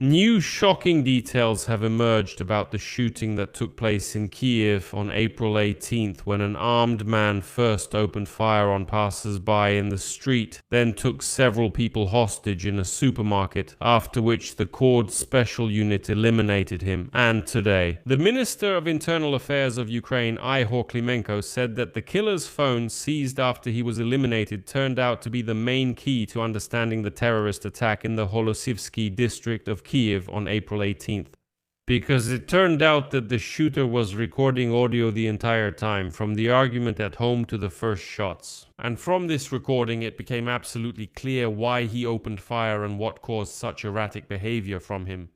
New shocking details have emerged about the shooting that took place in Kyiv on April 18th, when an armed man first opened fire on passers-by in the street, then took several people hostage in a supermarket, after which the Kord special unit eliminated him. And today, the Minister of Internal Affairs of Ukraine, Ihor Klimenko, said that the killer's phone seized after he was eliminated turned out to be the main key to understanding the terrorist attack in the Holosivsky district of Kyiv on April 18th. Because it turned out that the shooter was recording audio the entire time, from the argument at home to the first shots. And from this recording it became absolutely clear why he opened fire and what caused such erratic behavior from him.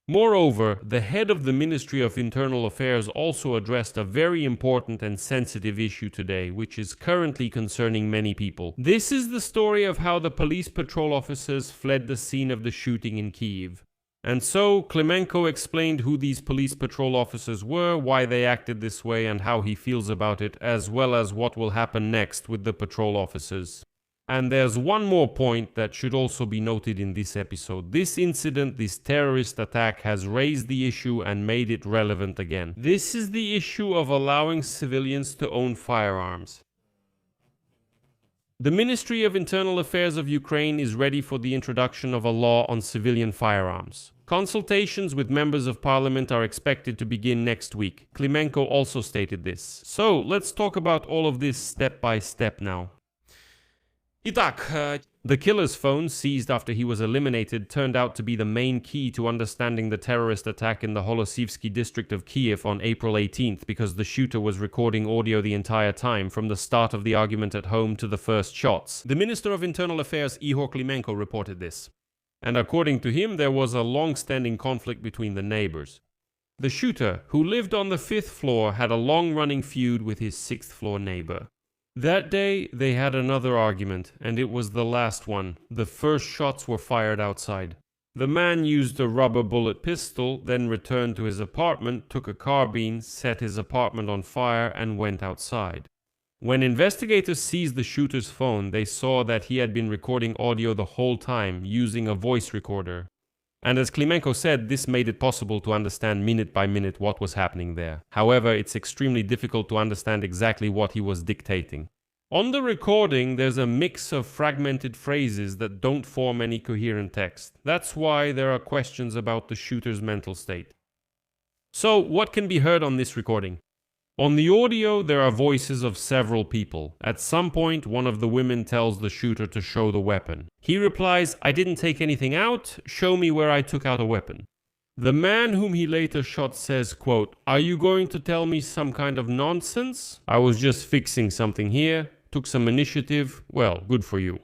Moreover, the head of the Ministry of Internal Affairs also addressed a very important and sensitive issue today, which is currently concerning many people. This is the story of how the police patrol officers fled the scene of the shooting in Kyiv. And so, Klimenko explained who these police patrol officers were, why they acted this way, and how he feels about it, as well as what will happen next with the patrol officers. And there's one more point that should also be noted in this episode. This incident, this terrorist attack, has raised the issue and made it relevant again. This is the issue of allowing civilians to own firearms. The Ministry of Internal Affairs of Ukraine is ready for the introduction of a law on civilian firearms. Consultations with members of parliament are expected to begin next week. Klimenko also stated this. So, let's talk about all of this step by step now. The killer's phone, seized after he was eliminated, turned out to be the main key to understanding the terrorist attack in the Holosivsky district of Kyiv on April 18th, because the shooter was recording audio the entire time, from the start of the argument at home to the first shots. The Minister of Internal Affairs, Ihor Klimenko, reported this. And according to him, there was a long-standing conflict between the neighbors. The shooter, who lived on the 5th floor, had a long-running feud with his 6th floor neighbor. That day, they had another argument, and it was the last one. The first shots were fired outside. The man used a rubber bullet pistol, then returned to his apartment, took a carbine, set his apartment on fire, and went outside. When investigators seized the shooter's phone, they saw that he had been recording audio the whole time, using a voice recorder. And as Klimenko said, this made it possible to understand minute by minute what was happening there. However, it's extremely difficult to understand exactly what he was dictating. On the recording, there's a mix of fragmented phrases that don't form any coherent text. That's why there are questions about the shooter's mental state. So, what can be heard on this recording? On the audio, there are voices of several people. At some point, one of the women tells the shooter to show the weapon. He replies, "I didn't take anything out, show me where I took out a weapon." The man whom he later shot says, quote, "Are you going to tell me some kind of nonsense? I was just fixing something here, took some initiative, well, good for you."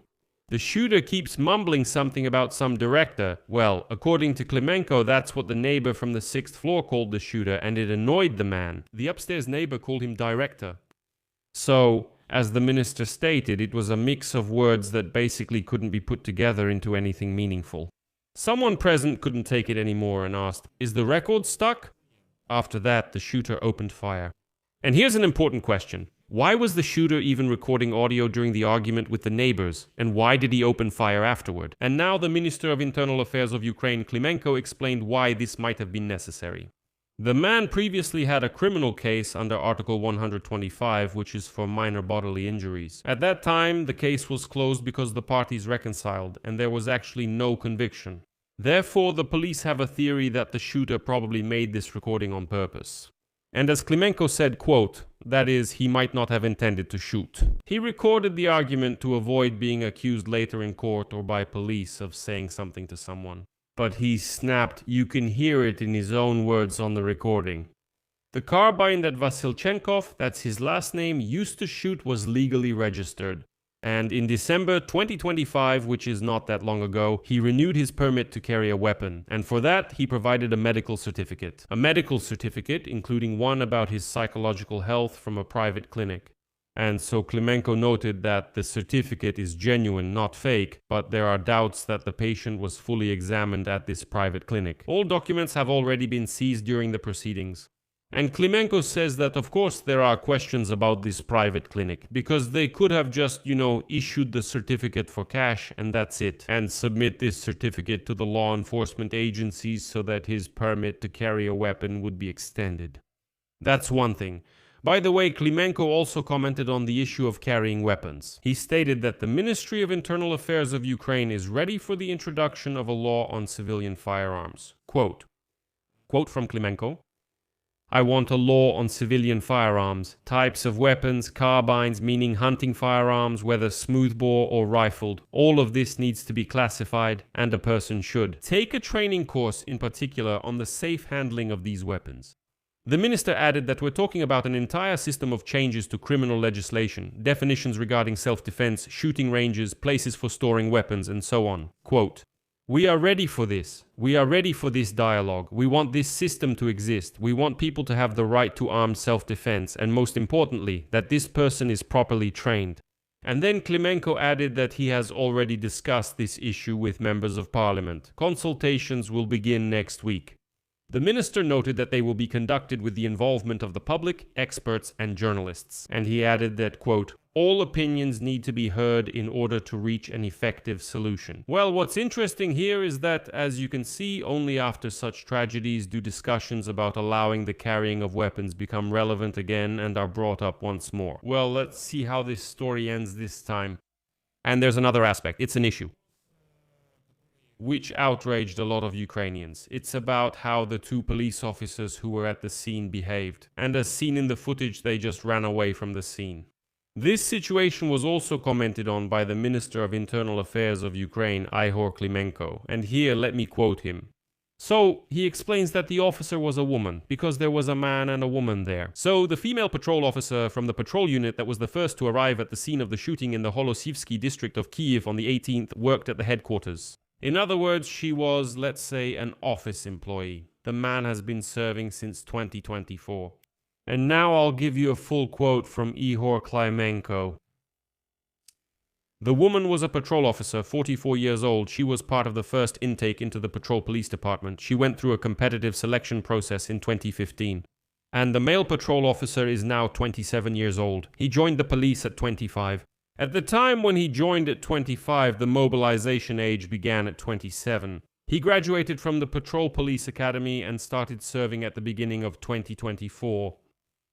The shooter keeps mumbling something about some director. Well, according to Klimenko, that's what the neighbor from the 6th floor called the shooter, and it annoyed the man. The upstairs neighbor called him director. So, as the minister stated, it was a mix of words that basically couldn't be put together into anything meaningful. Someone present couldn't take it anymore and asked, "Is the record stuck?" After that, the shooter opened fire. And here's an important question. Why was the shooter even recording audio during the argument with the neighbors? And why did he open fire afterward? And now the Minister of Internal Affairs of Ukraine, Klimenko, explained why this might have been necessary. The man previously had a criminal case under Article 125, which is for minor bodily injuries. At that time, the case was closed because the parties reconciled, and there was actually no conviction. Therefore, the police have a theory that the shooter probably made this recording on purpose. And as Klimenko said, quote, that is, he might not have intended to shoot. He recorded the argument to avoid being accused later in court or by police of saying something to someone. But he snapped. You can hear it in his own words on the recording. The carbine that Vasilchenkov, that's his last name, used to shoot was legally registered. And in December 2025, which is not that long ago, he renewed his permit to carry a weapon. And for that, he provided a medical certificate. A medical certificate, including one about his psychological health from a private clinic. And so Klimenko noted that the certificate is genuine, not fake, but there are doubts that the patient was fully examined at this private clinic. All documents have already been seized during the proceedings. And Klimenko says that of course there are questions about this private clinic, because they could have just, issued the certificate for cash and that's it, and submit this certificate to the law enforcement agencies so that his permit to carry a weapon would be extended. That's one thing. By the way, Klimenko also commented on the issue of carrying weapons. He stated that the Ministry of Internal Affairs of Ukraine is ready for the introduction of a law on civilian firearms. Quote from Klimenko, "I want a law on civilian firearms, types of weapons, carbines, meaning hunting firearms, whether smoothbore or rifled. All of this needs to be classified, and a person should take a training course in particular on the safe handling of these weapons." The minister added that we're talking about an entire system of changes to criminal legislation, definitions regarding self-defense, shooting ranges, places for storing weapons, and so on. Quote, "We are ready for this. We are ready for this dialogue. We want this system to exist. We want people to have the right to armed self-defense, and most importantly, that this person is properly trained." And then Klimenko added that he has already discussed this issue with members of parliament. Consultations will begin next week. The minister noted that they will be conducted with the involvement of the public, experts, and journalists. And he added that, quote, "All opinions need to be heard in order to reach an effective solution." Well, what's interesting here is that, as you can see, only after such tragedies do discussions about allowing the carrying of weapons become relevant again and are brought up once more. Well, let's see how this story ends this time. And there's another aspect. It's an issue which outraged a lot of Ukrainians. It's about how the two police officers who were at the scene behaved, and as seen in the footage, they just ran away from the scene. This situation was also commented on by the Minister of Internal Affairs of Ukraine, Ihor Klimenko, and here let me quote him. So, he explains that the officer was a woman, because there was a man and a woman there. So, the female patrol officer from the patrol unit that was the first to arrive at the scene of the shooting in the Holosivsky district of Kyiv on the 18th worked at the headquarters. In other words, she was, let's say, an office employee. The man has been serving since 2024. And now I'll give you a full quote from Ihor Klimenko. "The woman was a patrol officer, 44 years old. She was part of the first intake into the patrol police department. She went through a competitive selection process in 2015. And the male patrol officer is now 27 years old. He joined the police at 25. At the time when he joined at 25, the mobilization age began at 27. He graduated from the Patrol Police Academy and started serving at the beginning of 2024.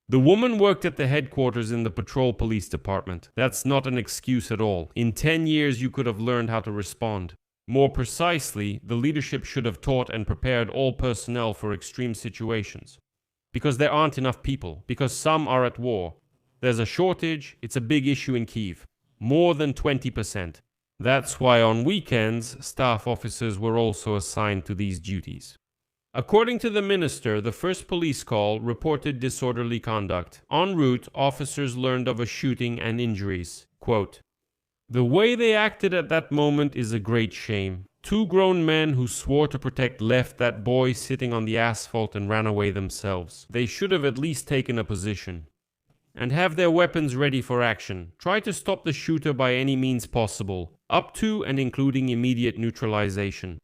The woman worked at the headquarters in the Patrol Police Department. That's not an excuse at all. In 10 years, you could have learned how to respond. More precisely, the leadership should have taught and prepared all personnel for extreme situations. Because there aren't enough people. Because some are at war. There's a shortage. It's a big issue in Kyiv. More than 20%. That's why on weekends, staff officers were also assigned to these duties." According to the minister, the first police call reported disorderly conduct. En route, officers learned of a shooting and injuries. Quote, "The way they acted at that moment is a great shame. Two grown men who swore to protect left that boy sitting on the asphalt and ran away themselves. They should have at least taken a position. And have their weapons ready for action. Try to stop the shooter by any means possible, up to and including immediate neutralization."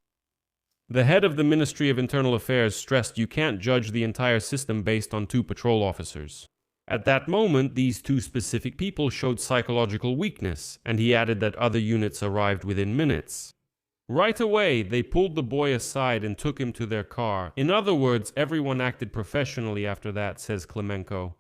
The head of the Ministry of Internal Affairs stressed you can't judge the entire system based on two patrol officers. At that moment, these two specific people showed psychological weakness, and he added that other units arrived within minutes. Right away, they pulled the boy aside and took him to their car. In other words, everyone acted professionally after that, says Klimenko.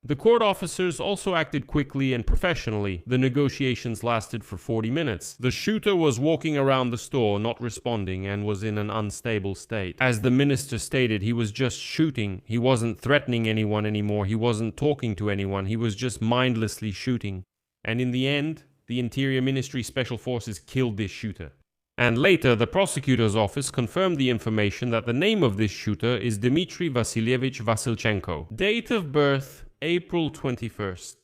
The court officers also acted quickly and professionally. The negotiations lasted for 40 minutes. The shooter was walking around the store, not responding, and was in an unstable state. As the minister stated, he was just shooting. He wasn't threatening anyone anymore. He wasn't talking to anyone. He was just mindlessly shooting. And in the end, the Interior Ministry Special Forces killed this shooter. And later, the prosecutor's office confirmed the information that the name of this shooter is Dmitry Vasilievich Vasilchenko. Date of birth, April 21st.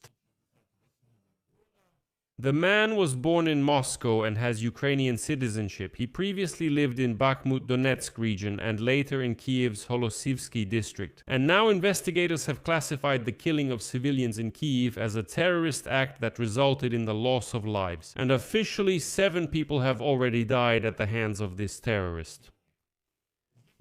The man was born in Moscow and has Ukrainian citizenship. He previously lived in Bakhmut Donetsk region and later in Kyiv's Holosivsky district. And now investigators have classified the killing of civilians in Kyiv as a terrorist act that resulted in the loss of lives. And officially 7 people have already died at the hands of this terrorist.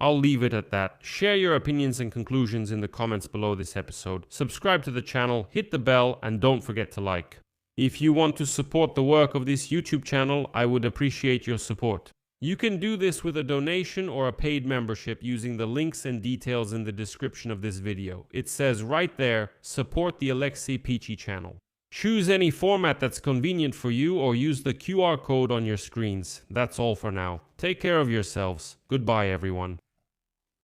I'll leave it at that. Share your opinions and conclusions in the comments below this episode. Subscribe to the channel, hit the bell, and don't forget to like. If you want to support the work of this YouTube channel, I would appreciate your support. You can do this with a donation or a paid membership using the links and details in the description of this video. It says right there, support the Alexei Peachy channel. Choose any format that's convenient for you or use the QR code on your screens. That's all for now. Take care of yourselves. Goodbye, everyone.